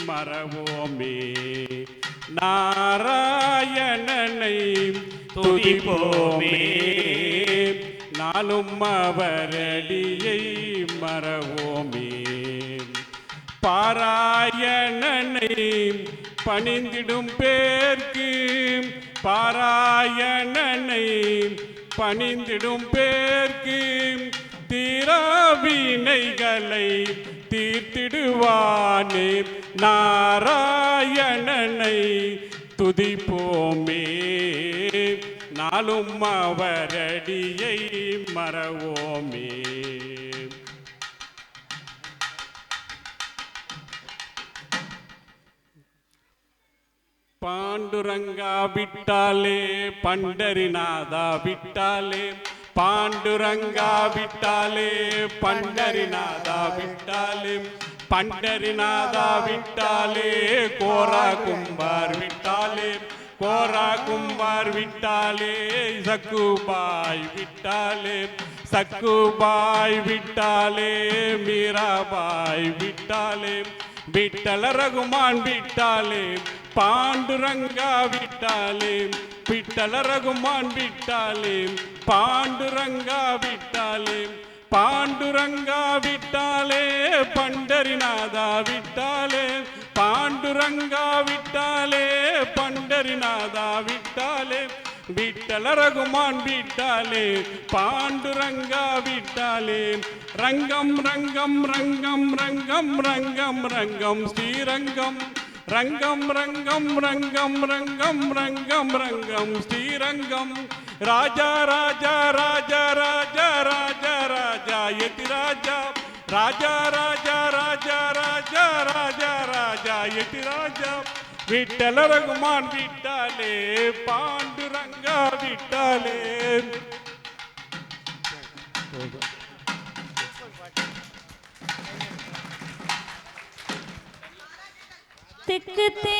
மறவோமே, நாராயணனை துதிப்போமே, நாளும் அவரடியை மறவோமே. பாராயணனை பணிந்திடும் பேர்க்கு, பாராயணனை பணிந்திடும் பேர்க்கு தீராவினைகளை தீர்த்திடுவானே, நாராயணனை துதிப்போமே, நாளும் அவரடியை மறவோமே. பாண்டுரங்கா விட்டாலே பண்டரிநாதா விட்டாலே, பாண்டுரங்கா விட்டாலே பண்டரிநாதா விட்டாலே, பண்டரிநாதா விட்டாலே கோரா கும்பார் விட்டாலே, கோரா கும்பார் விட்டாலே சக்குபாய் விட்டாலே, சக்குபாய் விட்டாலே மீராபாய் விட்டாலே, விட்டல ரகுமான் விட்டாலே பாண்டுரங்கா விட்டாலே, விட்டல ரகுமான் விட்டாலே பாண்டுரங்கா விட்டாலே, பாண்டுரங்கா விட்டாலே பண்டரிநாதா விட்டாலே, பாண்டுரங்கா விட்டாலே பண்டரிநாதா விட்டாலே, விட்டல ரகுமான் விட்டாலே பாண்டுரங்கா விட்டாலே, ரங்கம் ரங்கம் ரங்கம் ரங்கம் ரங்கம் ரங்கம் ஸ்ரீரங்கம், ரங்கம் ரங்கம் ரங்கம் ரங்கம் ரங்கம் ரங்கம் ஸ்ரீரங்கம், ராஜா ராஜா ராஜா ராஜா ராஜா ராஜா யதி ராஜா, ராஜா ராஜா ராஜா ராஜா ராஜா ராஜா யதி ராஜா, விட்டல ரகுமான் விட்டாலே பாண்டுரங்கா விட்டாலே. திக்கு தேரி